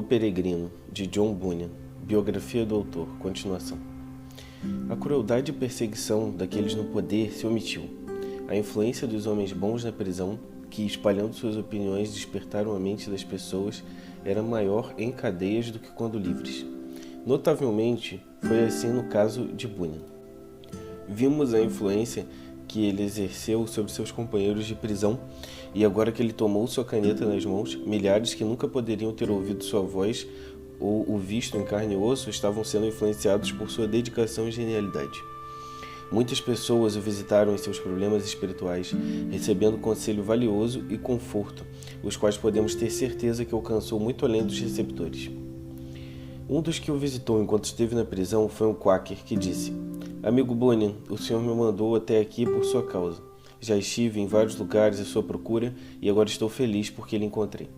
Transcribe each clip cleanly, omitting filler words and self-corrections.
Peregrino, de John Bunyan. Biografia do autor. Continuação. A crueldade e perseguição daqueles no poder se omitiu. A influência dos homens bons na prisão, que, espalhando suas opiniões, despertaram a mente das pessoas, era maior em cadeias do que quando livres. Notavelmente, foi assim no caso de Bunyan. Vimos a influência que ele exerceu sobre seus companheiros de prisão, e agora que ele tomou sua caneta nas mãos, milhares que nunca poderiam ter ouvido sua voz ou o visto em carne e osso estavam sendo influenciados por sua dedicação e genialidade. Muitas pessoas o visitaram em seus problemas espirituais, recebendo conselho valioso e conforto, os quais podemos ter certeza que alcançou muito além dos receptores. Um dos que o visitou enquanto esteve na prisão foi um quaker que disse: "Amigo Bunyan, o senhor me mandou até aqui por sua causa. Já estive em vários lugares à sua procura e agora estou feliz porque lhe encontrei."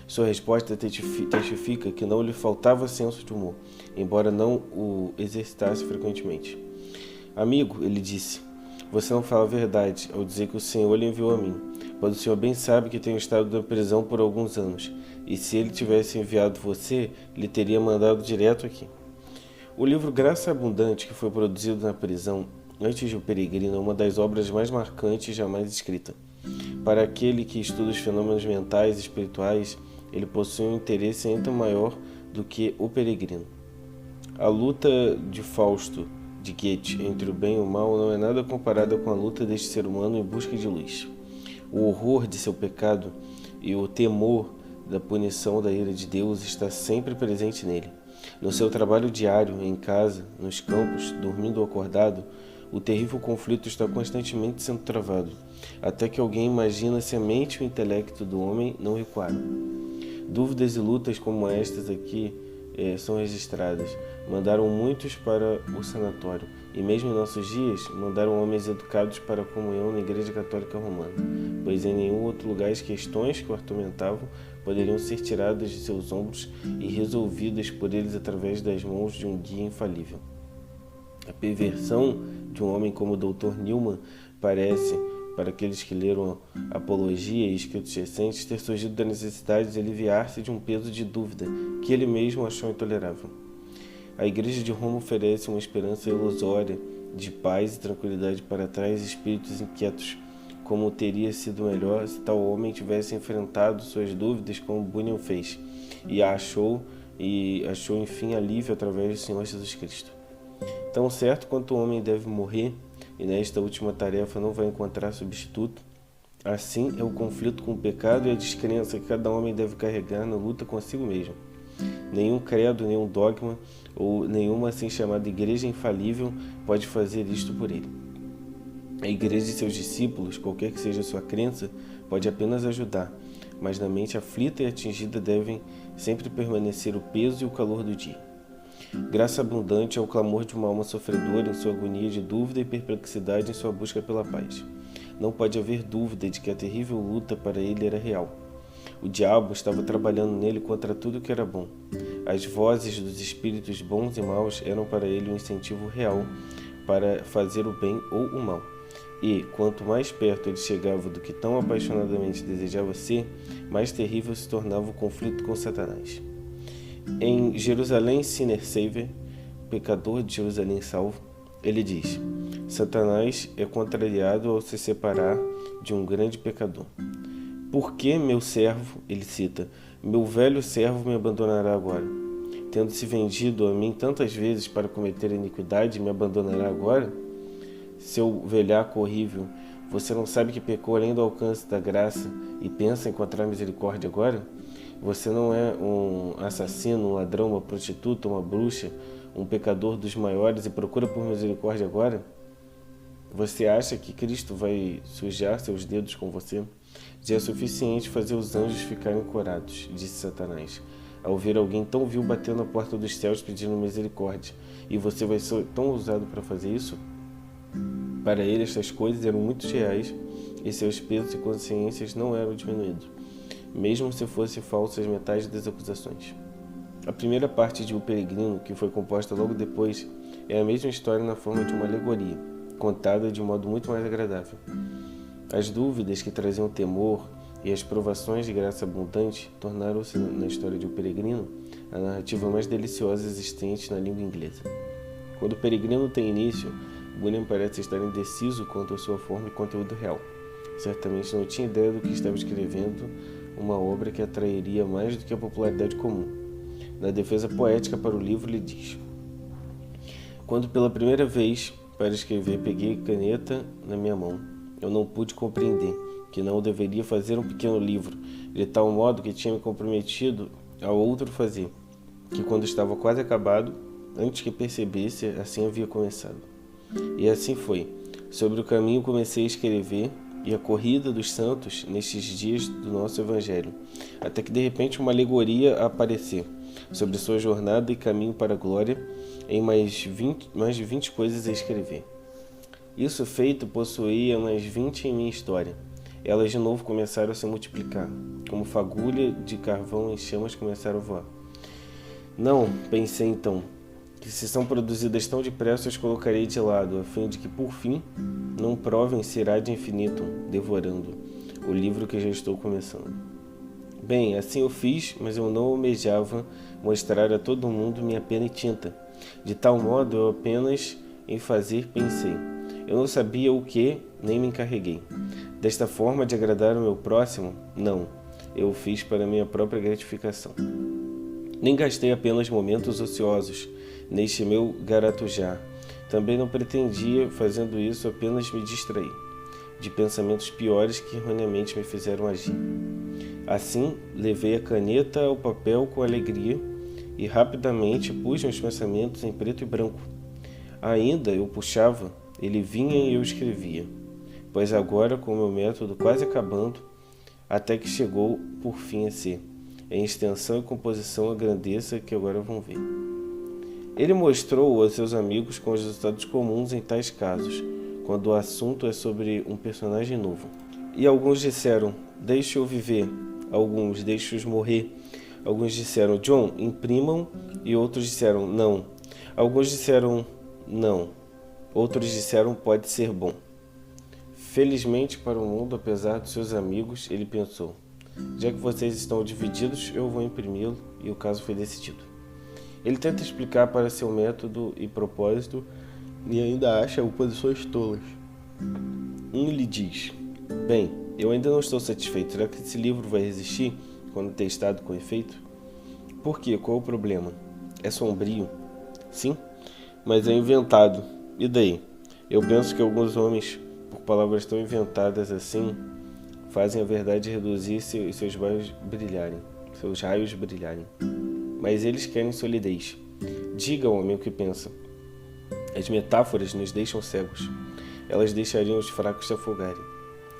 Sua resposta testifica que não lhe faltava senso de humor, embora não o exercitasse frequentemente. "Amigo," ele disse, "você não fala a verdade ao dizer que o Senhor lhe enviou a mim, pois o Senhor bem sabe que tenho estado na prisão por alguns anos, e se ele tivesse enviado você, lhe teria mandado direto aqui." O livro Graça Abundante, que foi produzido na prisão antes de O Peregrino, é uma das obras mais marcantes jamais escrita. Para aquele que estuda os fenômenos mentais e espirituais, ele possui um interesse ainda maior do que O Peregrino. A luta de Fausto de Goethe entre o bem e o mal não é nada comparada com a luta deste ser humano em busca de luz. O horror de seu pecado e o temor da punição da ira de Deus está sempre presente nele. No seu trabalho diário, em casa, nos campos, dormindo ou acordado, o terrível conflito está constantemente sendo travado, até que alguém imagina se a mente e o intelecto do homem não recuaram. Dúvidas e lutas como estas aqui são registradas. Mandaram muitos para o sanatório, e mesmo em nossos dias, mandaram homens educados para a comunhão na Igreja Católica Romana, pois em nenhum outro lugar as questões que o atormentavam poderiam ser tiradas de seus ombros e resolvidas por eles através das mãos de um guia infalível. A perversão de um homem como o Dr. Newman parece, para aqueles que leram Apologia e escritos recentes, ter surgido da necessidade de aliviar-se de um peso de dúvida que ele mesmo achou intolerável. A Igreja de Roma oferece uma esperança ilusória de paz e tranquilidade para trás espíritos inquietos, como teria sido melhor se tal homem tivesse enfrentado suas dúvidas como Bunyan fez, e achou enfim alívio através do Senhor Jesus Cristo. Tão certo quanto o homem deve morrer, e nesta última tarefa não vai encontrar substituto, assim é o conflito com o pecado e a descrença que cada homem deve carregar na luta consigo mesmo. Nenhum credo, nenhum dogma ou nenhuma assim chamada igreja infalível pode fazer isto por ele. A igreja e seus discípulos, qualquer que seja a sua crença, pode apenas ajudar, mas na mente aflita e atingida devem sempre permanecer o peso e o calor do dia. Graça abundante é o clamor de uma alma sofredora em sua agonia de dúvida e perplexidade em sua busca pela paz. Não pode haver dúvida de que a terrível luta para ele era real. O diabo estava trabalhando nele contra tudo que era bom. As vozes dos espíritos bons e maus eram para ele um incentivo real para fazer o bem ou o mal. E, quanto mais perto ele chegava do que tão apaixonadamente desejava ser, mais terrível se tornava o conflito com Satanás. Em Jerusalém Sinner Savior, Pecador de Jerusalém Salvo, ele diz: "Satanás é contrariado ao se separar de um grande pecador. Por que meu servo," ele cita, "meu velho servo me abandonará agora? Tendo se vendido a mim tantas vezes para cometer iniquidade, me abandonará agora? Seu velhaco horrível, você não sabe que pecou além do alcance da graça e pensa encontrar misericórdia agora? Você não é um assassino, um ladrão, uma prostituta, uma bruxa, um pecador dos maiores e procura por misericórdia agora? Você acha que Cristo vai sujar seus dedos com você? Já é suficiente fazer os anjos ficarem corados," disse Satanás, "ao ver alguém tão vil batendo na porta dos céus pedindo misericórdia. E você vai ser tão ousado para fazer isso?" Para ele, estas coisas eram muito reais e seus pesos e consciências não eram diminuídos, mesmo se fossem falsas metade das acusações. A primeira parte de O Peregrino, que foi composta logo depois, é a mesma história na forma de uma alegoria, contada de um modo muito mais agradável. As dúvidas que traziam temor e as provações de graça abundante tornaram-se, na história de O Peregrino, a narrativa mais deliciosa existente na língua inglesa. Quando o Peregrino tem início, Bunyan parece estar indeciso quanto à sua forma e conteúdo real. Certamente não tinha ideia do que estava escrevendo, uma obra que atrairia mais do que a popularidade comum. Na defesa poética para o livro, ele diz: quando pela primeira vez para escrever peguei caneta na minha mão, eu não pude compreender que não deveria fazer um pequeno livro, de tal modo que tinha me comprometido a outro fazer, que quando estava quase acabado, antes que percebesse, assim havia começado. E assim foi. Sobre o caminho comecei a escrever, e a corrida dos santos nestes dias do nosso Evangelho, até que de repente uma alegoria aparecer sobre sua jornada e caminho para a glória, em mais de 20 coisas a escrever. Isso feito, possuía mais 20 em minha história. Elas de novo começaram a se multiplicar, como fagulha de carvão em chamas começaram a voar. Não, pensei então, que se são produzidas tão depressa, as colocarei de lado, a fim de que, por fim, não provem ser ad infinitum, devorando o livro que já estou começando. Bem, assim eu fiz, mas eu não almejava mostrar a todo mundo minha pena e tinta. De tal modo, eu apenas em fazer pensei. Eu não sabia o que, nem me encarreguei. Desta forma de agradar ao meu próximo? Não, eu o fiz para minha própria gratificação. Nem gastei apenas momentos ociosos neste meu garatujar. Também não pretendia, fazendo isso, apenas me distrair de pensamentos piores que erroneamente me fizeram agir. Assim, levei a caneta ao papel com alegria e rapidamente pus meus pensamentos em preto e branco. Ainda eu puxava, ele vinha e eu escrevia, pois agora, com o meu método quase acabando, até que chegou por fim a ser, em extensão e composição, a grandeza que agora vão ver. Ele mostrou aos seus amigos com os resultados comuns em tais casos, quando o assunto é sobre um personagem novo. E alguns disseram, deixe-o viver. Alguns, deixe-os morrer. Alguns disseram, John, imprimam. E outros disseram, não. Alguns disseram, não. Outros disseram, pode ser bom. Felizmente para o mundo, apesar dos seus amigos, ele pensou, já que vocês estão divididos, eu vou imprimi-lo, e o caso foi decidido. Ele tenta explicar para seu método e propósito e ainda acha oposições tolas. Lhe diz, bem, eu ainda não estou satisfeito. Será que esse livro vai resistir quando testado com efeito? Por quê? Qual o problema? É sombrio? Sim, mas é inventado. E daí? Eu penso que alguns homens, por palavras tão inventadas assim, fazem a verdade reduzir e seus raios brilharem. Mas eles querem solidez. Diga, homem, o que pensa. As metáforas nos deixam cegos. Elas deixariam os fracos se afogarem.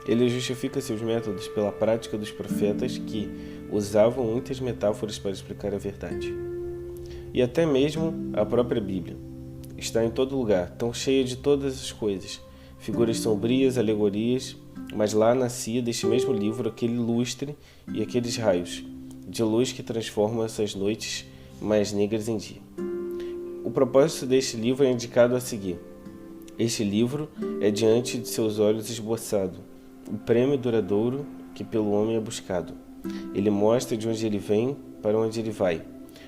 Ele justifica seus métodos pela prática dos profetas que usavam muitas metáforas para explicar a verdade. E até mesmo a própria Bíblia. Está em todo lugar, tão cheia de todas as coisas. Figuras sombrias, alegorias, mas lá nascia deste mesmo livro aquele lustre e aqueles raios de luz que transformam essas noites mais negras em dia. O propósito deste livro é indicado a seguir. Este livro é diante de seus olhos esboçado, o prêmio duradouro que pelo homem é buscado. Ele mostra de onde ele vem para onde ele vai,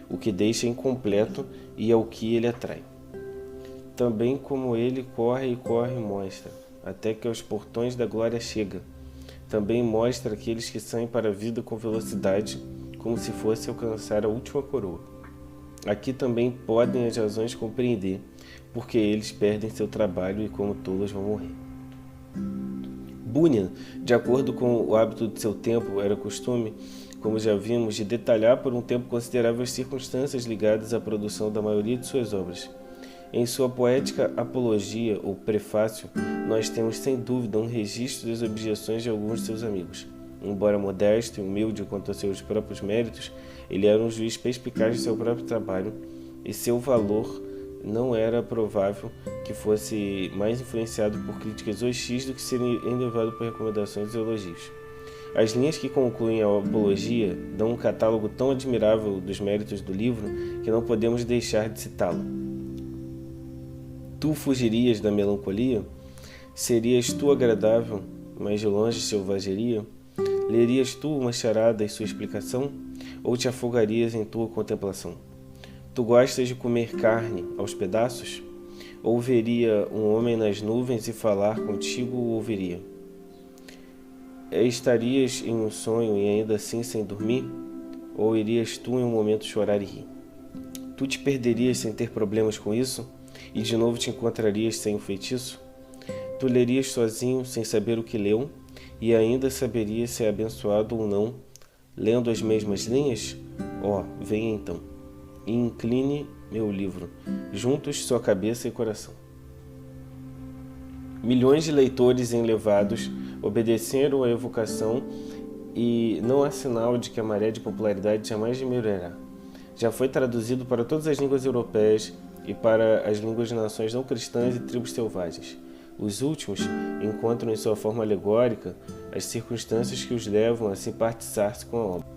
o que deixa incompleto e ao que ele atrai. Também como ele corre e corre mostra, até que aos portões da glória chega. Também mostra aqueles que saem para a vida com velocidade, como se fosse alcançar a última coroa. Aqui também podem as razões compreender, porque eles perdem seu trabalho e como tolos vão morrer. Bunyan, de acordo com o hábito de seu tempo, era costume, como já vimos, de detalhar por um tempo considerável as circunstâncias ligadas à produção da maioria de suas obras. Em sua poética apologia, ou prefácio, nós temos sem dúvida um registro das objeções de alguns de seus amigos. Embora modesto e humilde quanto a seus próprios méritos, ele era um juiz perspicaz de seu próprio trabalho e seu valor não era provável que fosse mais influenciado por críticas hostis do que ser elevado por recomendações e elogios. As linhas que concluem a apologia dão um catálogo tão admirável dos méritos do livro que não podemos deixar de citá-lo. Tu fugirias da melancolia? Serias tu agradável, mas de longe selvageria? Lerias tu uma charada e sua explicação? ou te afogarias em tua contemplação? Tu gostas de comer carne aos pedaços? Ou veria um homem nas nuvens e falar contigo o ouviria? Estarias em um sonho e ainda assim sem dormir? Ou irias tu em um momento chorar e rir? Tu te perderias sem ter problemas com isso? E de novo te encontrarias sem um feitiço? Tu lerias sozinho sem saber o que leu? E ainda saberias se é abençoado ou não, lendo as mesmas linhas? Venha então, e incline meu livro, juntos sua cabeça e coração. Milhões de leitores enlevados obedeceram à evocação e não há sinal de que a maré de popularidade jamais diminuirá. Já foi traduzido para todas as línguas europeias e para as línguas de nações não cristãs e tribos selvagens. Os últimos encontram em sua forma alegórica as circunstâncias que os levam a simpatizar-se com a obra.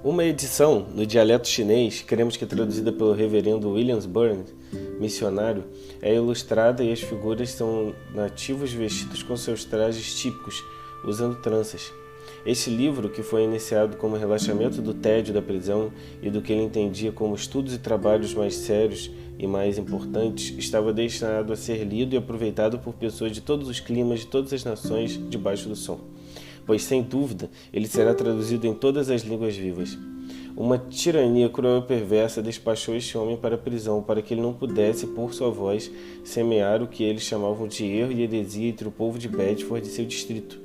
Uma edição no dialeto chinês, queremos que traduzida pelo reverendo William Burns, missionário, é ilustrada e as figuras são nativos vestidos com seus trajes típicos, usando tranças. Este livro, que foi iniciado como relaxamento do tédio da prisão e do que ele entendia como estudos e trabalhos mais sérios e mais importantes, estava destinado a ser lido e aproveitado por pessoas de todos os climas, de todas as nações, debaixo do sol. Pois, sem dúvida, ele será traduzido em todas as línguas vivas. Uma tirania cruel e perversa despachou este homem para a prisão, para que ele não pudesse, por sua voz, semear o que eles chamavam de erro e heresia entre o povo de Bedford e seu distrito.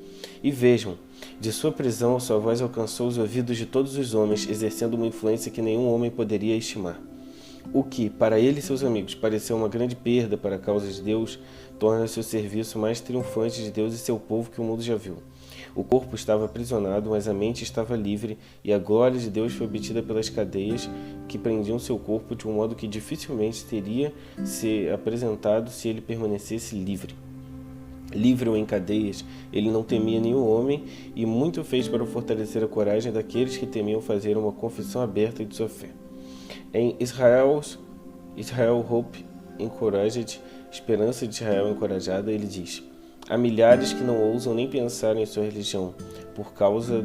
E vejam, de sua prisão, sua voz alcançou os ouvidos de todos os homens, exercendo uma influência que nenhum homem poderia estimar. O que, para ele e seus amigos, pareceu uma grande perda para a causa de Deus, torna seu serviço mais triunfante de Deus e seu povo que o mundo já viu. O corpo estava aprisionado, mas a mente estava livre, e a glória de Deus foi obtida pelas cadeias que prendiam seu corpo de um modo que dificilmente teria se apresentado se ele permanecesse livre. Livre ou em cadeias, ele não temia nenhum homem e muito fez para fortalecer a coragem daqueles que temiam fazer uma confissão aberta de sua fé. Em Israel Hope Encouraged, Esperança de Israel Encorajada, ele diz: há milhares que não ousam nem pensar em sua religião, por causa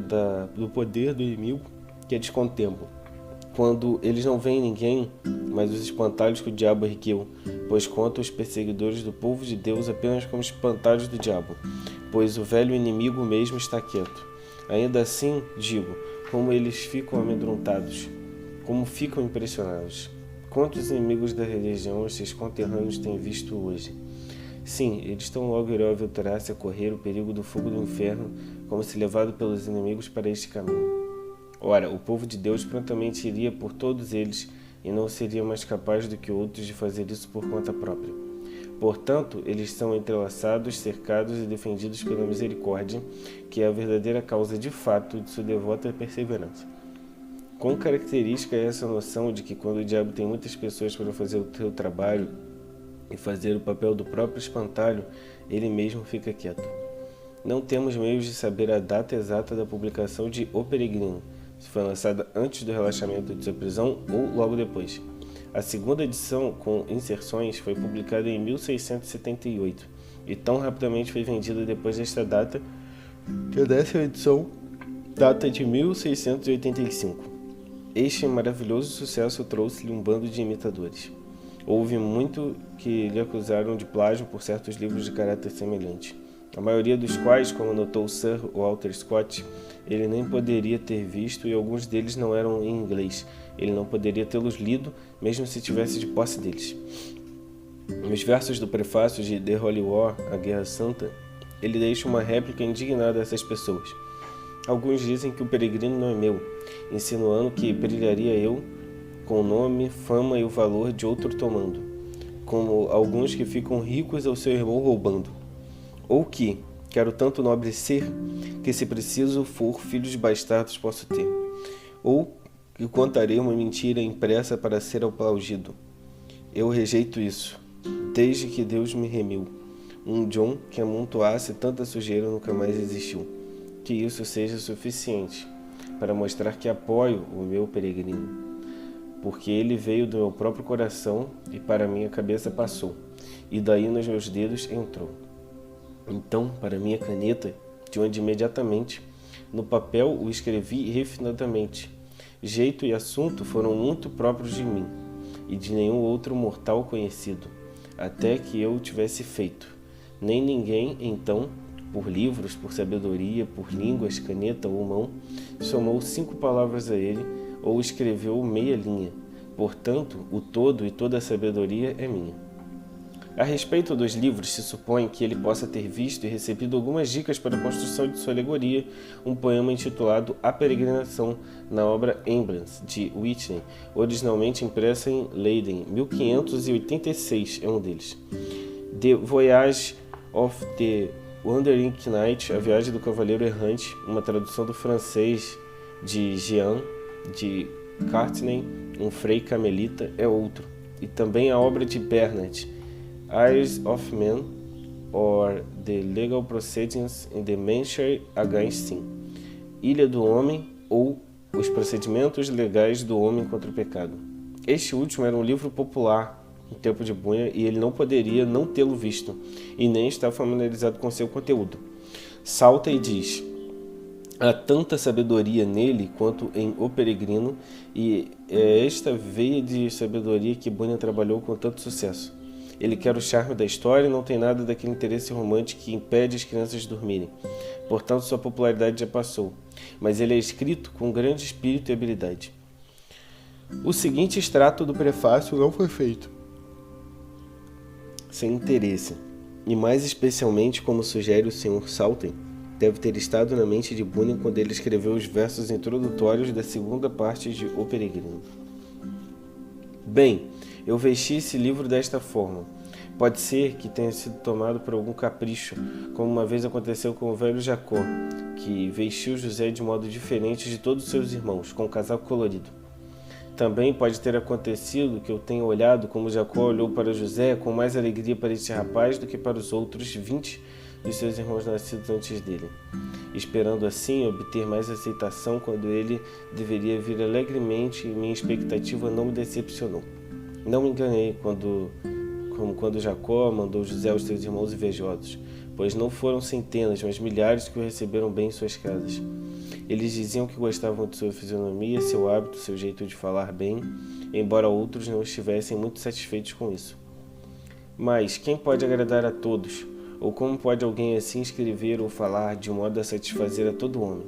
do poder do inimigo que eles contemplam. Quando eles não veem ninguém, mas os espantalhos que o diabo ergueu, pois contam os perseguidores do povo de Deus apenas como espantalhos do diabo, pois o velho inimigo mesmo está quieto. Ainda assim, digo, como eles ficam amedrontados, como ficam impressionados. Quantos inimigos da religião esses conterrâneos têm visto hoje? Sim, eles tão logo irão aventurar-se a correr o perigo do fogo do inferno, como se levado pelos inimigos para este caminho. Ora, o povo de Deus prontamente iria por todos eles e não seria mais capaz do que outros de fazer isso por conta própria. Portanto, eles são entrelaçados, cercados e defendidos pela misericórdia, que é a verdadeira causa de fato de sua devota perseverança. Quão característica é essa noção de que quando o diabo tem muitas pessoas para fazer o seu trabalho e fazer o papel do próprio espantalho, ele mesmo fica quieto. Não temos meios de saber a data exata da publicação de O Peregrino, se foi lançada antes do relaxamento de sua prisão ou logo depois. A segunda edição, com inserções, foi publicada em 1678 e tão rapidamente foi vendida depois desta data que a 10ª edição data de 1685. Este maravilhoso sucesso trouxe-lhe um bando de imitadores. Houve muito que lhe acusaram de plágio por certos livros de caráter semelhante, a maioria dos quais, como notou Sir Walter Scott, ele nem poderia ter visto e alguns deles não eram em inglês. Ele não poderia tê-los lido, mesmo se tivesse de posse deles. Nos versos do prefácio de The Holy War, a Guerra Santa, ele deixa uma réplica indignada a essas pessoas. Alguns dizem que o peregrino não é meu, insinuando que brilharia eu com o nome, fama e o valor de outro tomando, como alguns que ficam ricos ao seu irmão roubando. Ou que quero tanto nobre ser, que se preciso for filhos bastardos posso ter. Ou que contarei uma mentira impressa para ser aplaudido. Eu rejeito isso, desde que Deus me remiu. Um John que amontoasse tanta sujeira nunca mais existiu. Que isso seja suficiente para mostrar que apoio o meu peregrino, porque ele veio do meu próprio coração e para minha cabeça passou, e daí nos meus dedos entrou. Então, para minha caneta, de onde imediatamente, no papel o escrevi refinadamente, jeito e assunto foram muito próprios de mim, e de nenhum outro mortal conhecido, até que eu o tivesse feito. Nem ninguém, então, por livros, por sabedoria, por línguas, caneta ou mão, somou 5 palavras a ele, ou escreveu meia linha. Portanto, o todo e toda a sabedoria é minha. A respeito dos livros, se supõe que ele possa ter visto e recebido algumas dicas para a construção de sua alegoria, um poema intitulado A Peregrinação, na obra Emblems, de Whitney, originalmente impressa em Leiden, 1586 é um deles. The Voyage of the Wandering Knight, A Viagem do Cavaleiro Errante, uma tradução do francês de Jean de Cartney, um frei carmelita, é outro. E também a obra de Bernard, Eyes of Men, or the Legal Proceedings in the Mancher Against Sin, Ilha do Homem, ou Os Procedimentos Legais do Homem contra o Pecado. Este último era um livro popular no tempo de Bunyan e ele não poderia não tê-lo visto e nem estar familiarizado com seu conteúdo. Salta e diz: há tanta sabedoria nele quanto em O Peregrino, e é esta veia de sabedoria que Bunyan trabalhou com tanto sucesso. Ele quer o charme da história e não tem nada daquele interesse romântico que impede as crianças de dormirem. Portanto, sua popularidade já passou. Mas ele é escrito com grande espírito e habilidade. O seguinte extrato do prefácio não foi feito sem interesse, e mais especialmente, como sugere o Sr. Salten, deve ter estado na mente de Bunyan quando ele escreveu os versos introdutórios da segunda parte de O Peregrino. Bem, eu vesti esse livro desta forma. Pode ser que tenha sido tomado por algum capricho, como uma vez aconteceu com o velho Jacó, que vestiu José de modo diferente de todos os seus irmãos, com um casaco colorido. Também pode ter acontecido que eu tenha olhado como Jacó olhou para José com mais alegria para este rapaz do que para os outros 20 dos seus irmãos nascidos antes dele, esperando assim obter mais aceitação quando ele deveria vir alegremente, e minha expectativa não me decepcionou. Não me enganei como quando Jacó mandou José aos seus irmãos invejosos, pois não foram centenas, mas milhares que o receberam bem em suas casas. Eles diziam que gostavam de sua fisionomia, seu hábito, seu jeito de falar bem, embora outros não estivessem muito satisfeitos com isso. Mas quem pode agradar a todos? Ou como pode alguém assim escrever ou falar de modo a satisfazer a todo homem?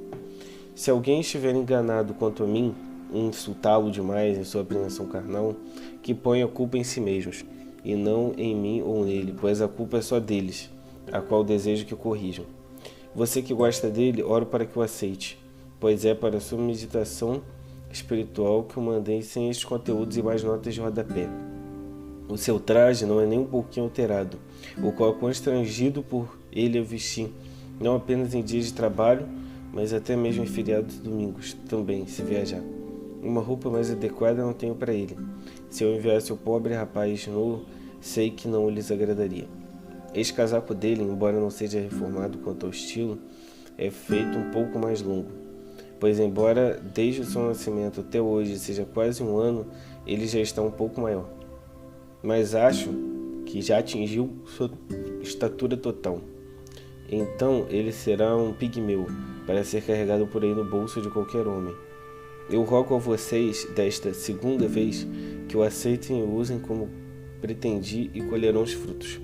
Se alguém estiver enganado quanto a mim, insultá-lo demais em sua apreensão carnal, que ponha a culpa em si mesmos, e não em mim ou nele, pois a culpa é só deles, a qual desejo que corrijam. Você que gosta dele, oro para que o aceite, pois é para sua meditação espiritual que o mandei sem estes conteúdos e mais notas de rodapé. O seu traje não é nem um pouquinho alterado, o qual é constrangido por ele a vestir, não apenas em dias de trabalho, mas até mesmo em feriados e domingos, também, se viajar. Uma roupa mais adequada não tenho para ele. Se eu enviasse o pobre rapaz nu, sei que não lhes agradaria. Este casaco dele, embora não seja reformado quanto ao estilo, é feito um pouco mais longo, pois embora desde o seu nascimento até hoje seja quase um ano, ele já está um pouco maior. Mas acho que já atingiu sua estatura total. Então ele será um pigmeu, para ser carregado por aí no bolso de qualquer homem. Eu rogo a vocês, desta segunda vez, que o aceitem e o usem como pretendi e colherão os frutos.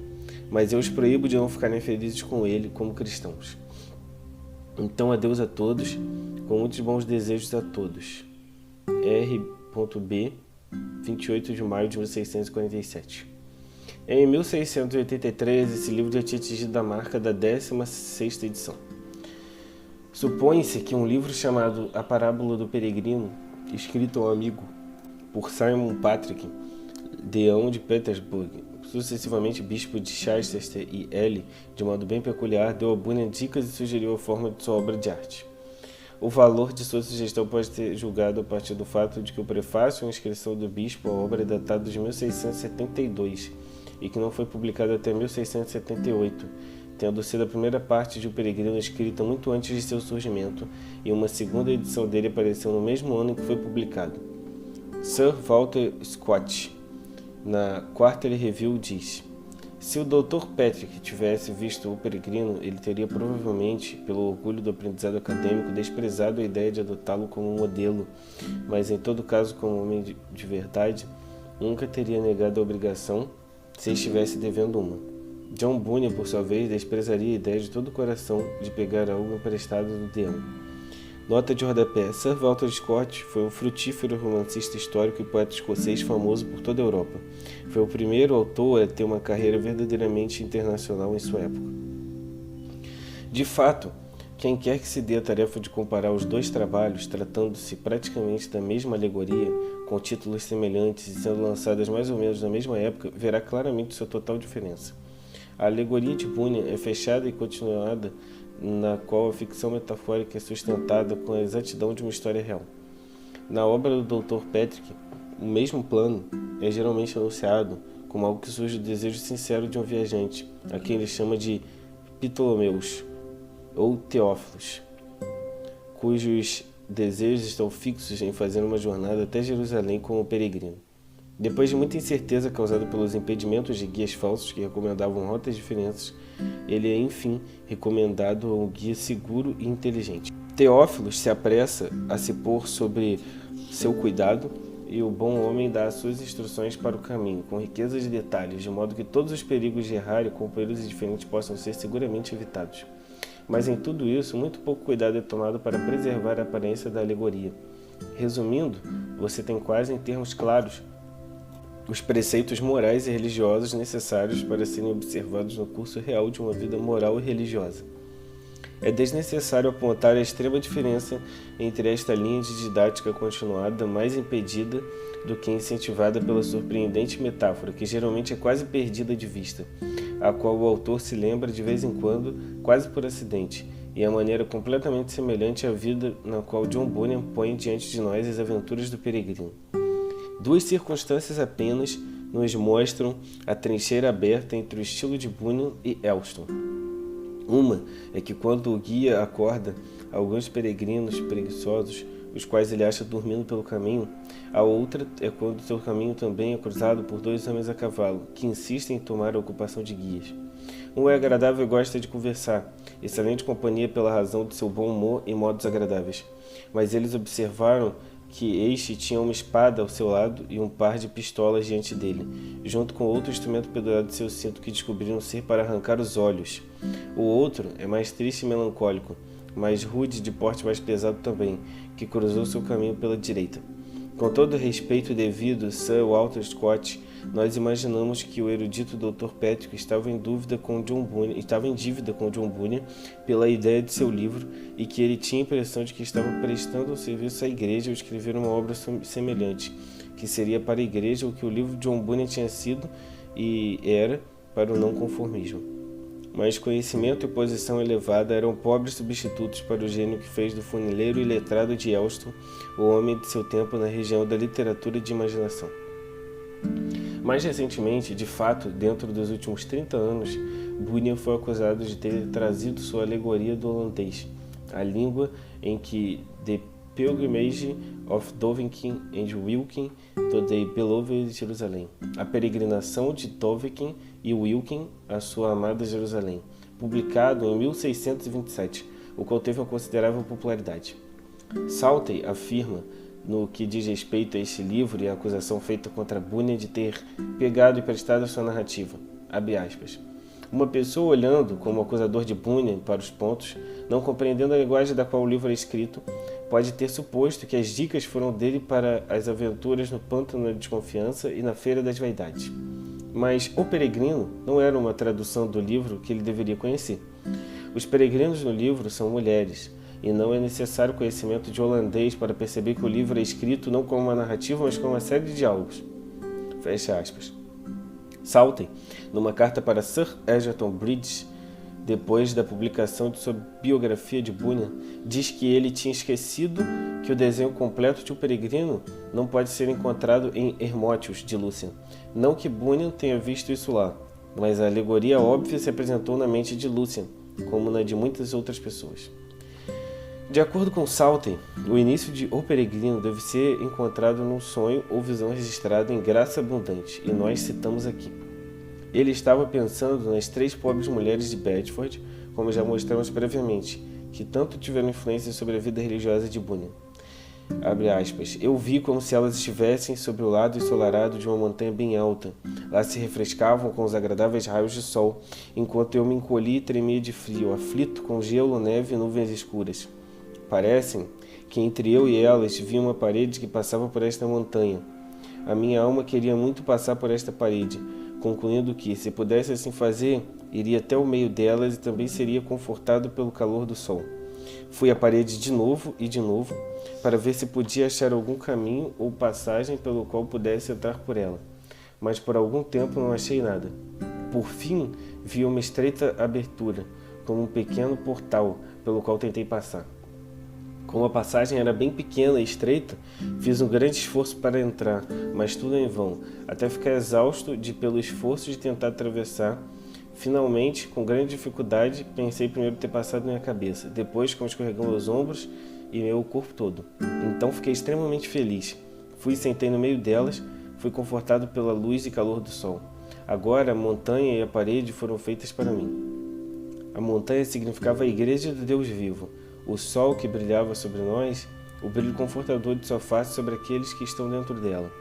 Mas eu os proíbo de não ficarem felizes com ele como cristãos. Então adeus a todos, com muitos bons desejos a todos. R.B. 28 de maio de 1647. Em 1683, esse livro já tinha atingido a marca da 16ª edição. Supõe-se que um livro chamado A Parábola do Peregrino, escrito ao amigo por Simon Patrick, deão de Petersburg, sucessivamente bispo de Chichester e Ely, de modo bem peculiar, deu a Bunyan dicas e sugeriu a forma de sua obra de arte. O valor de sua sugestão pode ser julgado a partir do fato de que o prefácio e a inscrição do bispo à obra é datado de 1672 e que não foi publicado até 1678, tendo sido a primeira parte de O Peregrino escrita muito antes de seu surgimento, e uma segunda edição dele apareceu no mesmo ano em que foi publicado. Sir Walter Scott, na Quarterly Review, diz: Se o Dr. Patrick tivesse visto O Peregrino, ele teria provavelmente, pelo orgulho do aprendizado acadêmico, desprezado a ideia de adotá-lo como um modelo, mas em todo caso, como homem de verdade, nunca teria negado a obrigação se estivesse devendo uma. John Bunyan, por sua vez, desprezaria a ideia de todo o coração de pegar algo emprestado do Deão. Nota de rodapé: Sir Walter Scott foi um frutífero romancista histórico e poeta escocês famoso por toda a Europa. Foi o primeiro autor a ter uma carreira verdadeiramente internacional em sua época. De fato, quem quer que se dê a tarefa de comparar os dois trabalhos, tratando-se praticamente da mesma alegoria, com títulos semelhantes e sendo lançadas mais ou menos na mesma época, verá claramente sua total diferença. A alegoria de Bunyan é fechada e continuada, na qual a ficção metafórica é sustentada com a exatidão de uma história real. Na obra do Dr. Patrick, o mesmo plano é geralmente anunciado como algo que surge do desejo sincero de um viajante, a quem ele chama de Ptolomeus ou Teófilos, cujos desejos estão fixos em fazer uma jornada até Jerusalém como peregrino. Depois de muita incerteza causada pelos impedimentos de guias falsos que recomendavam rotas diferentes, ele é enfim recomendado a um guia seguro e inteligente. Teófilos se apressa a se pôr sobre seu cuidado e o bom homem dá as suas instruções para o caminho, com riqueza de detalhes, de modo que todos os perigos de errar e com períodos diferentes possam ser seguramente evitados. Mas em tudo isso, muito pouco cuidado é tomado para preservar a aparência da alegoria. Resumindo, você tem quase em termos claros os preceitos morais e religiosos necessários para serem observados no curso real de uma vida moral e religiosa. É desnecessário apontar a extrema diferença entre esta linha de didática continuada, mais impedida do que incentivada pela surpreendente metáfora, que geralmente é quase perdida de vista, a qual o autor se lembra de vez em quando, quase por acidente, e a maneira completamente semelhante à vida na qual John Bunyan põe diante de nós as aventuras do peregrino. Duas circunstâncias apenas nos mostram a trincheira aberta entre o estilo de Bunyan e Elston. Uma é que quando o guia acorda alguns peregrinos preguiçosos, os quais ele acha dormindo pelo caminho, a outra é quando seu caminho também é cruzado por dois homens a cavalo, que insistem em tomar a ocupação de guias. Um é agradável e gosta de conversar, excelente companhia pela razão de seu bom humor e modos agradáveis, mas eles observaram que este tinha uma espada ao seu lado e um par de pistolas diante dele, junto com outro instrumento pendurado de seu cinto que descobriram ser para arrancar os olhos. O outro é mais triste e melancólico, mais rude, de porte mais pesado também, que cruzou seu caminho pela direita. Com todo o respeito devido, Sir Walter Scott, nós imaginamos que o erudito Dr. Patrick estava em dívida com John Bunyan pela ideia de seu livro e que ele tinha a impressão de que estava prestando um serviço à igreja ao escrever uma obra semelhante, que seria para a igreja o que o livro de John Bunyan tinha sido e era para o não conformismo. Mas conhecimento e posição elevada eram pobres substitutos para o gênio que fez do funileiro e letrado de Elston o homem de seu tempo na região da literatura de imaginação. Mais recentemente, de fato, dentro dos últimos 30 anos, Bunyan foi acusado de ter trazido sua alegoria do holandês, a língua em que The Pilgrimage of Doveykin and Wilkin to the Beloved Jerusalem, a peregrinação de Doveykin e Wilkin à sua amada Jerusalém, publicado em 1627, o qual teve uma considerável popularidade. Southey afirma, no que diz respeito a este livro e a acusação feita contra Bunyan de ter pegado e prestado a sua narrativa, abre aspas, uma pessoa olhando como acusador de Bunyan para os pontos, não compreendendo a linguagem da qual o livro é escrito, pode ter suposto que as dicas foram dele para as aventuras no pântano da desconfiança e na feira das vaidades. Mas O Peregrino não era uma tradução do livro que ele deveria conhecer. Os peregrinos no livro são mulheres, e não é necessário conhecimento de holandês para perceber que o livro é escrito não como uma narrativa, mas como uma série de diálogos. Fecha aspas. Southey, numa carta para Sir Egerton Brydges, depois da publicação de sua biografia de Bunyan, diz que ele tinha esquecido que o desenho completo de O Peregrino não pode ser encontrado em Hermotius, de Lucian. Não que Bunyan tenha visto isso lá, mas a alegoria óbvia se apresentou na mente de Lucian, como na de muitas outras pessoas. De acordo com Southey, o início de O Peregrino deve ser encontrado num sonho ou visão registrada em Graça Abundante, e nós citamos aqui. Ele estava pensando nas 3 pobres mulheres de Bedford, como já mostramos previamente, que tanto tiveram influência sobre a vida religiosa de Bunyan. Abre aspas. Eu vi como se elas estivessem sobre o lado ensolarado de uma montanha bem alta. Lá se refrescavam com os agradáveis raios de sol, enquanto eu me encolhi e tremia de frio, aflito com gelo, neve e nuvens escuras. Parecem que entre eu e elas vi uma parede que passava por esta montanha. A minha alma queria muito passar por esta parede, concluindo que, se pudesse assim fazer, iria até o meio delas e também seria confortado pelo calor do sol. Fui à parede de novo, para ver se podia achar algum caminho ou passagem pelo qual pudesse entrar por ela, mas por algum tempo não achei nada. Por fim, vi uma estreita abertura, como um pequeno portal, pelo qual tentei passar. Como a passagem era bem pequena e estreita, fiz um grande esforço para entrar, mas tudo em vão, até ficar exausto pelo esforço de tentar atravessar. Finalmente, com grande dificuldade, pensei primeiro ter passado minha cabeça, depois como escorregou meus ombros e meu corpo todo. Então fiquei extremamente feliz. Fui e sentei no meio delas, fui confortado pela luz e calor do sol. Agora a montanha e a parede foram feitas para mim. A montanha significava a igreja do Deus vivo, o sol que brilhava sobre nós, o brilho confortador de sua face sobre aqueles que estão dentro dela.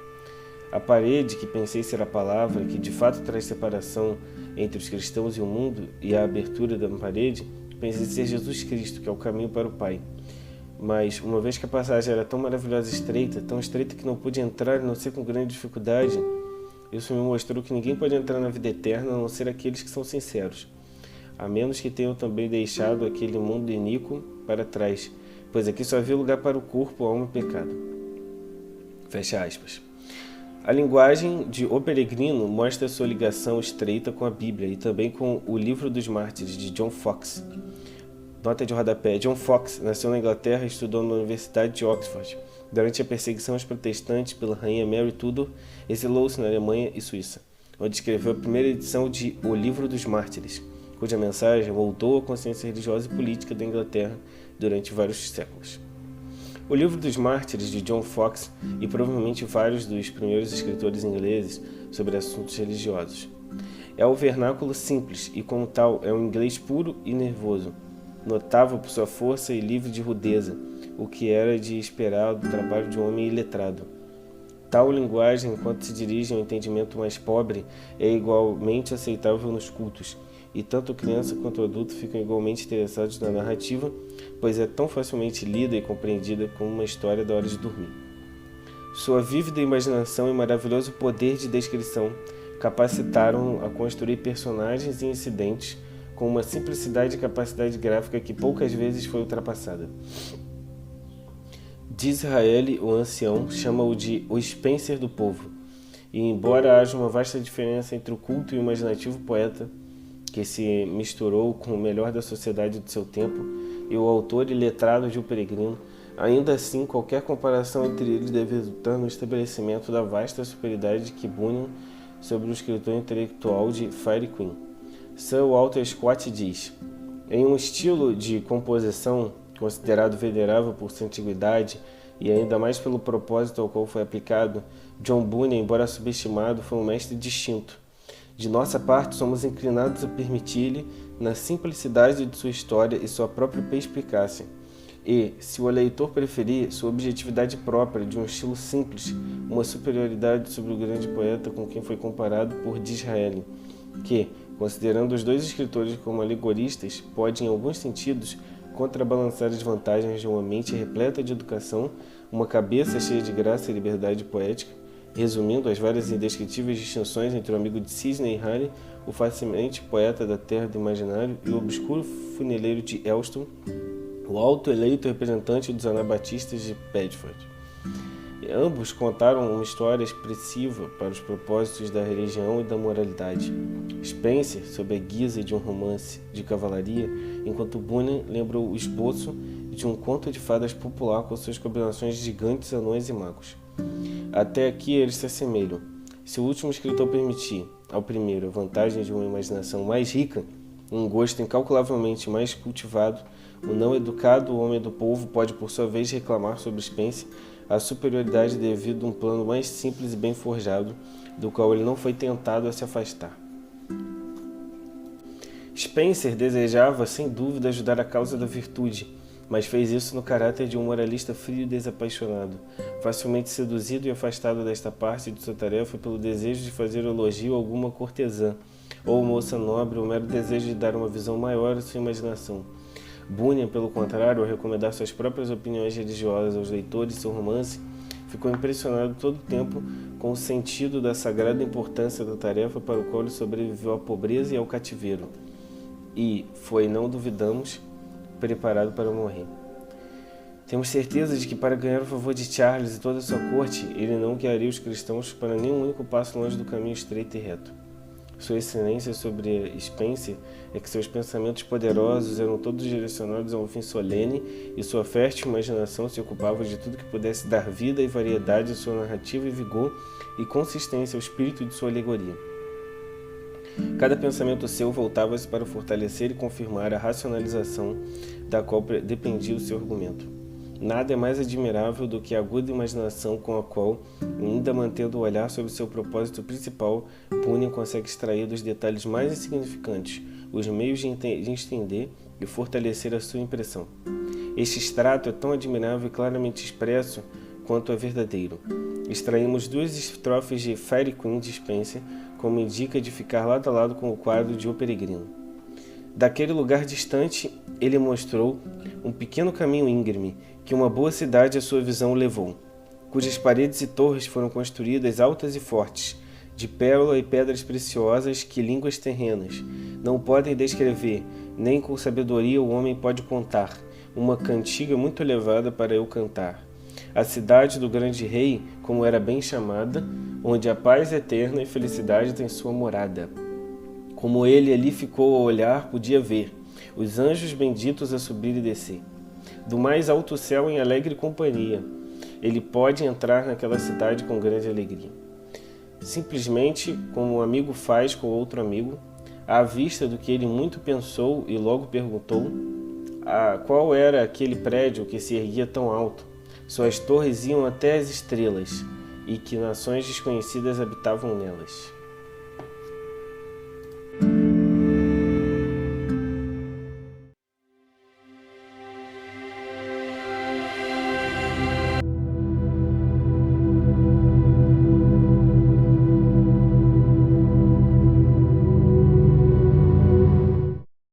A parede, que pensei ser a palavra, que de fato traz separação entre os cristãos e o mundo, e a abertura da parede, pensei ser Jesus Cristo, que é o caminho para o Pai. Mas, uma vez que a passagem era tão maravilhosa e estreita, tão estreita que não pude entrar, a não ser com grande dificuldade, isso me mostrou que ninguém pode entrar na vida eterna a não ser aqueles que são sinceros, a menos que tenham também deixado aquele mundo iníquo para trás, pois aqui só havia lugar para o corpo, a alma e o pecado. Fecha aspas. A linguagem de O Peregrino mostra sua ligação estreita com a Bíblia e também com o Livro dos Mártires, de John Foxe. Nota de rodapé. John Foxe nasceu na Inglaterra e estudou na Universidade de Oxford. Durante a perseguição aos protestantes pela rainha Mary Tudor, exilou-se na Alemanha e Suíça, onde escreveu a primeira edição de O Livro dos Mártires, cuja mensagem moldou a consciência religiosa e política da Inglaterra durante vários séculos. O Livro dos Mártires, de John Foxe, e provavelmente vários dos primeiros escritores ingleses sobre assuntos religiosos. É o vernáculo simples e, como tal, é um inglês puro e nervoso, notável por sua força e livre de rudeza, o que era de esperar do trabalho de um homem iletrado. Tal linguagem, enquanto se dirige ao entendimento mais pobre, é igualmente aceitável nos cultos, e tanto criança quanto adulto ficam igualmente interessados na narrativa, pois é tão facilmente lida e compreendida como uma história da hora de dormir. Sua vívida imaginação e maravilhoso poder de descrição capacitaram-no a construir personagens e incidentes com uma simplicidade e capacidade gráfica que poucas vezes foi ultrapassada. Disraeli, o ancião, chama-o de o Spencer do povo, e embora haja uma vasta diferença entre o culto e o imaginativo poeta, que se misturou com o melhor da sociedade do seu tempo, e o autor iletrado de O Peregrino, ainda assim qualquer comparação entre eles deve resultar no estabelecimento da vasta superioridade que Bunyan sobre o escritor intelectual de Faerie Queene. Sir Walter Scott diz: em um estilo de composição considerado venerável por sua antiguidade e ainda mais pelo propósito ao qual foi aplicado, John Bunyan, embora subestimado, foi um mestre distinto. De nossa parte, somos inclinados a permitir-lhe, na simplicidade de sua história e sua própria perspicácia, e, se o leitor preferir, sua objetividade própria de um estilo simples, uma superioridade sobre o grande poeta com quem foi comparado por Disraeli, que, considerando os dois escritores como alegoristas, pode, em alguns sentidos, contrabalançar as vantagens de uma mente repleta de educação, uma cabeça cheia de graça e liberdade poética, resumindo as várias indescritíveis distinções entre o amigo de Sidney e Harry, o fascinante poeta da terra do imaginário e o obscuro funileiro de Elston, o auto-eleito representante dos anabatistas de Bedford. Ambos contaram uma história expressiva para os propósitos da religião e da moralidade. Spencer, sob a guisa de um romance de cavalaria, enquanto Bunyan lembrou o esboço de um conto de fadas popular com suas combinações de gigantes, anões e magos. Até aqui eles se assemelham. Se o último escritor permitir ao primeiro a vantagem de uma imaginação mais rica, um gosto incalculavelmente mais cultivado, o não educado homem do povo pode por sua vez reclamar sobre Spencer a superioridade devido a um plano mais simples e bem forjado, do qual ele não foi tentado a se afastar. Spencer desejava, sem dúvida, ajudar a causa da virtude, mas fez isso no caráter de um moralista frio e desapaixonado, facilmente seduzido e afastado desta parte de sua tarefa pelo desejo de fazer elogio a alguma cortesã, ou moça nobre, ou mero desejo de dar uma visão maior à sua imaginação. Bunyan, pelo contrário, ao recomendar suas próprias opiniões religiosas aos leitores de seu romance, ficou impressionado todo o tempo com o sentido da sagrada importância da tarefa para o qual ele sobreviveu à pobreza e ao cativeiro. E foi, não duvidamos, preparado para morrer. Temos certeza de que, para ganhar o favor de Charles e toda a sua corte, ele não guiaria os cristãos para nenhum único passo longe do caminho estreito e reto. Sua excelência sobre Spencer é que seus pensamentos poderosos eram todos direcionados a um fim solene e sua fértil imaginação se ocupava de tudo que pudesse dar vida e variedade à sua narrativa e vigor e consistência ao espírito de sua alegoria. Cada pensamento seu voltava-se para fortalecer e confirmar a racionalização da qual dependia o seu argumento. Nada é mais admirável do que a aguda imaginação com a qual, ainda mantendo o olhar sobre seu propósito principal, Bunyan consegue extrair dos detalhes mais insignificantes os meios de estender e fortalecer a sua impressão. Este extrato é tão admirável e claramente expresso quanto é verdadeiro. Extraímos 2 estrofes de Faerie Queene de Spencer, como indica de ficar lado a lado com o quadro de O Peregrino. Daquele lugar distante, ele mostrou um pequeno caminho íngreme, que uma boa cidade à sua visão levou, cujas paredes e torres foram construídas altas e fortes, de pérola e pedras preciosas que línguas terrenas não podem descrever, nem com sabedoria o homem pode contar, uma cantiga muito elevada para eu cantar. A cidade do grande rei, como era bem chamada, onde a paz eterna e felicidade tem sua morada. Como ele ali ficou a olhar, podia ver os anjos benditos a subir e descer. Do mais alto céu em alegre companhia, ele pode entrar naquela cidade com grande alegria. Simplesmente, como um amigo faz com outro amigo, à vista do que ele muito pensou e logo perguntou, qual era aquele prédio que se erguia tão alto, suas torres iam até as estrelas, e que nações desconhecidas habitavam nelas.